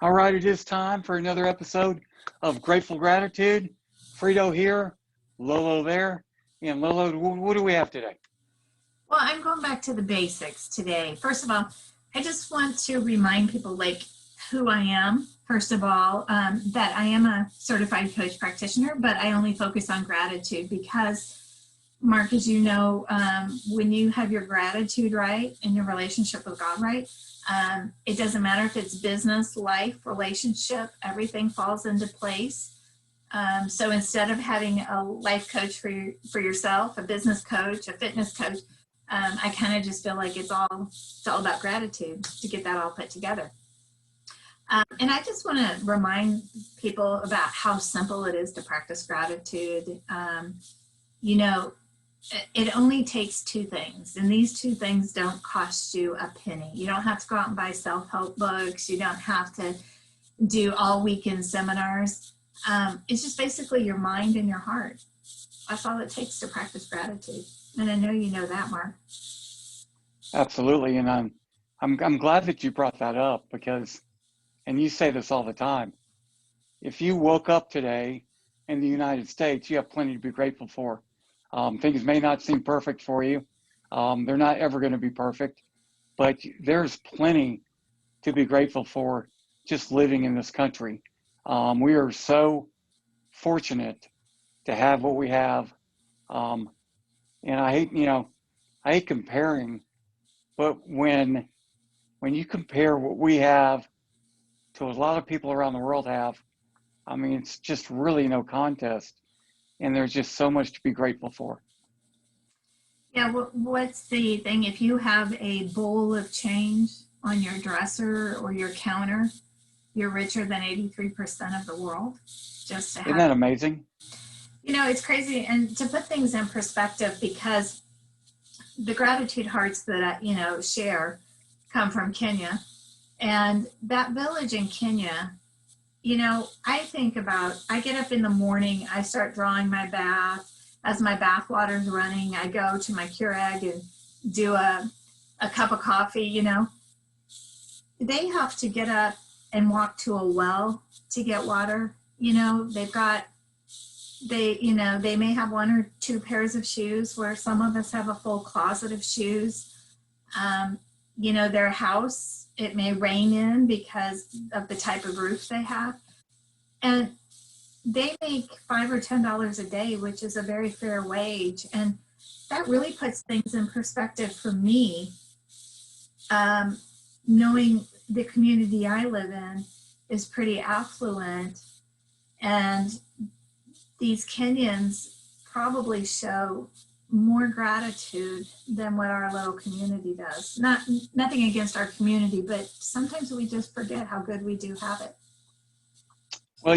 All right, it is time for another episode of Grateful Gratitude. Frito here, Lolo there, and Lolo, what do we have today? Well, I'm going back to the basics today. First of all, I just want to remind people like who I am. First of all, that I am a certified coach practitioner, but I only focus on gratitude because, Mark, as you know, when you have your gratitude right and your relationship with God right, it doesn't matter if it's business, life, relationship, everything falls into place. So instead of having a life coach for yourself, a business coach, a fitness coach, I kind of just feel like it's all about gratitude to get that all put together. And I just want to remind people about how simple it is to practice gratitude. You know, it only takes two things, and these two things don't cost you a penny. You don't have to go out and buy self-help books. You don't have to do all weekend seminars. It's just basically your mind and your heart. That's all it takes to practice gratitude. And I know you know that, Mark. Absolutely, and I'm glad that you brought that up because, and you say this all the time. If you woke up today in the United States, you have plenty to be grateful for. Things may not seem perfect for you. They're not ever going to be perfect, but there's plenty to be grateful for just living in this country. We are so fortunate to have what we have. And I hate comparing, but when you compare what we have to a lot of people around the world have, I mean, it's just really no contest. And there's just so much to be grateful for. Yeah, what's the thing? If you have a bowl of change on your dresser or your counter, you're richer than 83% of the world. Just to Isn't have, that amazing? you know, it's crazy. And to put things in perspective, because the gratitude hearts that I share come from Kenya, and that village in Kenya, I get up in the morning, I start drawing my bath. As my bath water's running, I go to my Keurig and do a cup of coffee. They have to get up and walk to a well to get water. They may have one or two pairs of shoes, where some of us have a full closet of shoes. Their house, it may rain in because of the type of roof they have. And they make $5 or $10 a day, which is a very fair wage. And that really puts things in perspective for me, knowing the community I live in is pretty affluent. And these Kenyans probably show more gratitude than what our little community does. Nothing against our community, but sometimes we just forget how good we do have it. Well,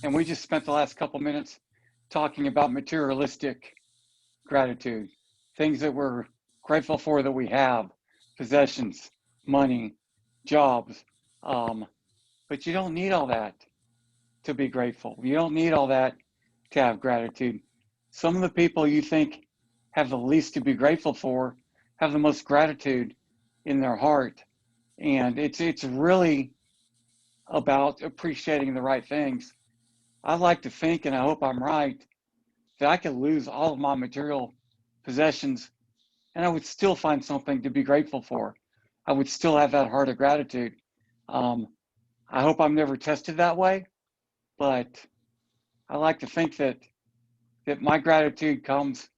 and we just spent the last couple minutes talking about materialistic gratitude, things that we're grateful for that we have, possessions, money, jobs. But you don't need all that to be grateful. You don't need all that to have gratitude. Some of the people you think have the least to be grateful for have the most gratitude in their heart. And it's really about appreciating the right things. I like to think, and I hope I'm right, that I could lose all of my material possessions and I would still find something to be grateful for. I would still have that heart of gratitude. I hope I'm never tested that way, but I like to think that my gratitude comes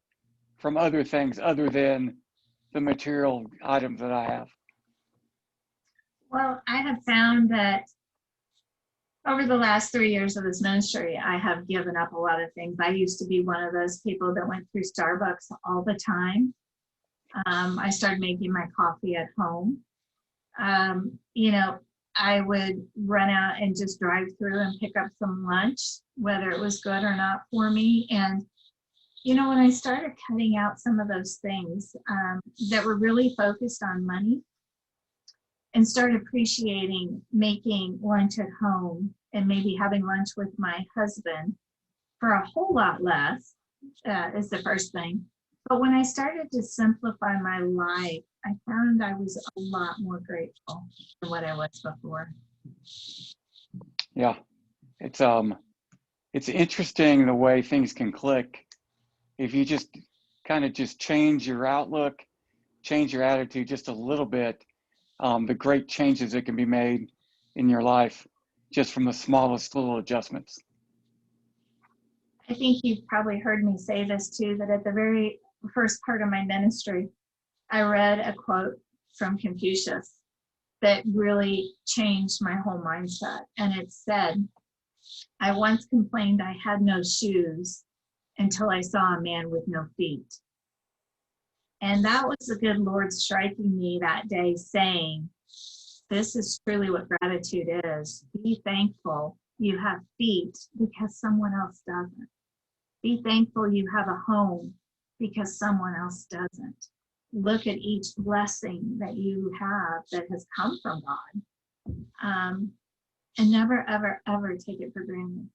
from other things other than the material items that I have. Well, I have found that over the last 3 years of this ministry, I have given up a lot of things. I used to be one of those people that went through Starbucks all the time. I started making my coffee at home. I would run out and just drive through and pick up some lunch, whether it was good or not for me. And, when I started cutting out some of those things that were really focused on money, and start appreciating making lunch at home and maybe having lunch with my husband for a whole lot less is the first thing. But when I started to simplify my life, I found I was a lot more grateful than what I was before. Yeah, it's it's interesting the way things can click if you just kind of just change your outlook, change your attitude just a little bit. The great changes that can be made in your life just from the smallest little adjustments. I think you've probably heard me say this too, that at the very first part of my ministry, I read a quote from Confucius that really changed my whole mindset. And it said, I once complained I had no shoes until I saw a man with no feet. And that was the good Lord striking me that day, saying, this is truly what gratitude is. Be thankful you have feet because someone else doesn't. Be thankful you have a home because someone else doesn't. Look at each blessing that you have that has come from God, and never, ever, ever take it for granted.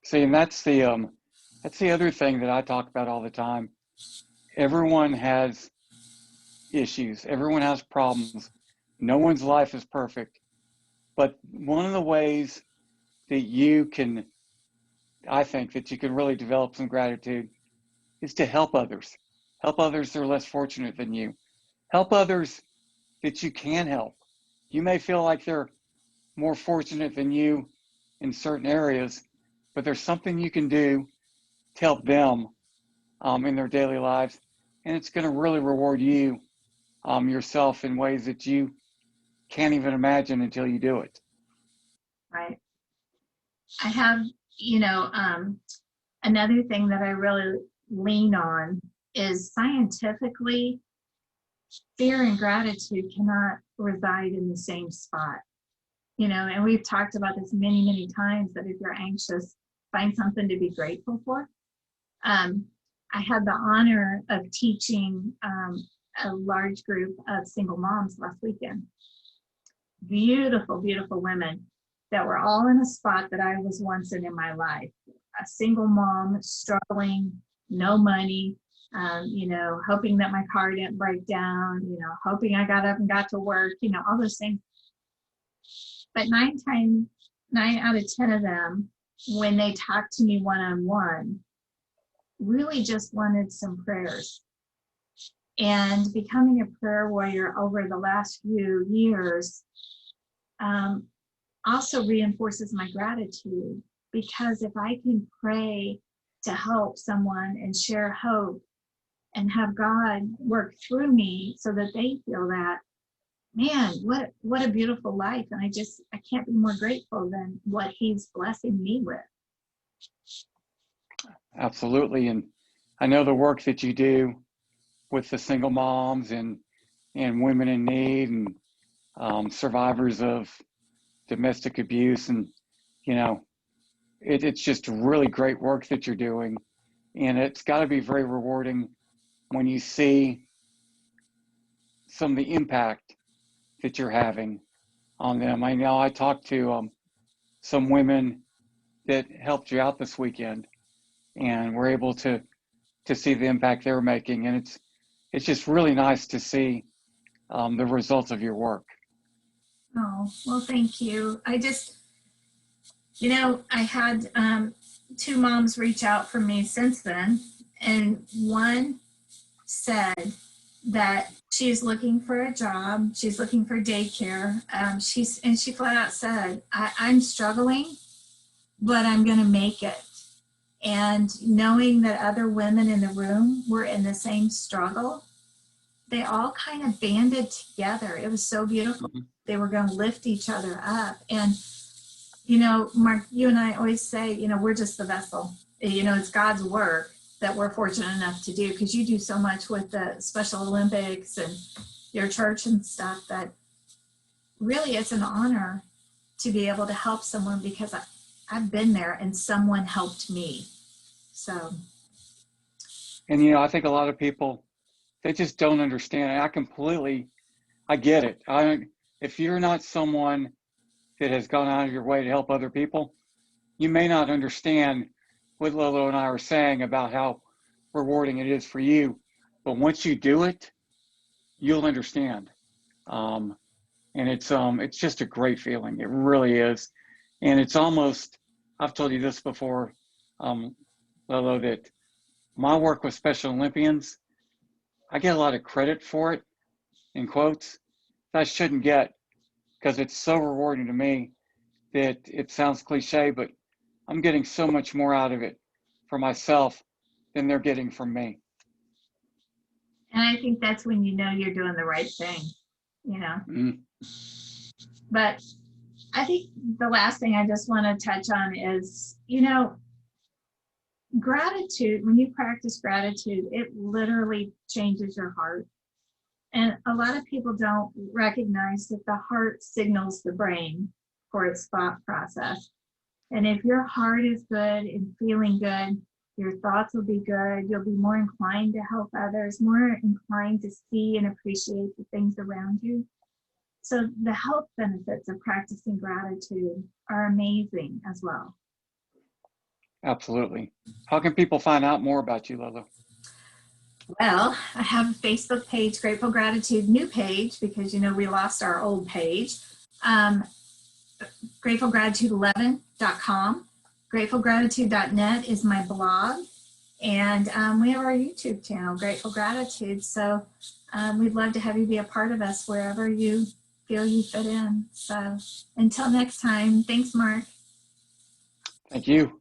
See, and that's the other thing that I talk about all the time. Everyone has issues. Everyone has problems. No one's life is perfect. But one of the ways that you can, I think, that you can really develop some gratitude is to help others. Help others that are less fortunate than you. Help others that you can help. You may feel like they're more fortunate than you in certain areas, but there's something you can do to help them in their daily lives, and it's going to really reward you yourself in ways that you can't even imagine until you do it. Right. I have, another thing that I really lean on is scientifically, fear and gratitude cannot reside in the same spot. And we've talked about this many, many times, that if you're anxious, find something to be grateful for. I had the honor of teaching a large group of single moms last weekend. Beautiful, beautiful women that were all in a spot that I was once in my life. A single mom, struggling, no money, hoping that my car didn't break down, hoping I got up and got to work, all those things. But 9 out of 10 of them, when they talked to me one-on-one, really just wanted some prayers. And becoming a prayer warrior over the last few years also reinforces my gratitude, because if I can pray to help someone and share hope and have God work through me so that they feel that, man, what a beautiful life. And I can't be more grateful than what he's blessing me with. Absolutely. And I know the work that you do with the single moms and women in need and survivors of domestic abuse. And, it's just really great work that you're doing. And it's got to be very rewarding when you see some of the impact that you're having on them. I know I talked to some women that helped you out this weekend, and we're able to see the impact they're making. And it's just really nice to see the results of your work. Oh, well, thank you. I had 2 moms reach out for me since then, and one said that she's looking for a job, she's looking for daycare. She flat out said, I'm struggling, but I'm going to make it. And knowing that other women in the room were in the same struggle, they all kind of banded together. It was so beautiful. Mm-hmm. They were going to lift each other up. And, Mark, you and I always say, we're just the vessel. It's God's work that we're fortunate enough to do, because you do so much with the Special Olympics and your church and stuff, that really it's an honor to be able to help someone, because I've been there and someone helped me. So. And, I think a lot of people, they just don't understand. I get it. If you're not someone that has gone out of your way to help other people, you may not understand what LoLo and I are saying about how rewarding it is for you. But once you do it, you'll understand. And it's just a great feeling. It really is. And it's almost, I've told you this before, LoLo, that my work with Special Olympians, I get a lot of credit for it, in quotes, that I shouldn't get, because it's so rewarding to me that it sounds cliche, but I'm getting so much more out of it for myself than they're getting from me. And I think that's when you know you're doing the right thing, you know. Mm. But I think the last thing I just want to touch on is, you know, gratitude. When you practice gratitude, it literally changes your heart. And a lot of people don't recognize that the heart signals the brain for its thought process. And if your heart is good and feeling good, your thoughts will be good. You'll be more inclined to help others, more inclined to see and appreciate the things around you. So the health benefits of practicing gratitude are amazing as well. Absolutely. How can people find out more about you, LoLo? Well, I have a Facebook page, Grateful Gratitude, new page, because, you know, we lost our old page. GratefulGratitude11.com. GratefulGratitude.net is my blog. And we have our YouTube channel, Grateful Gratitude. So we'd love to have you be a part of us wherever you feel you fit in. So until next time, thanks, Mark. Thank you.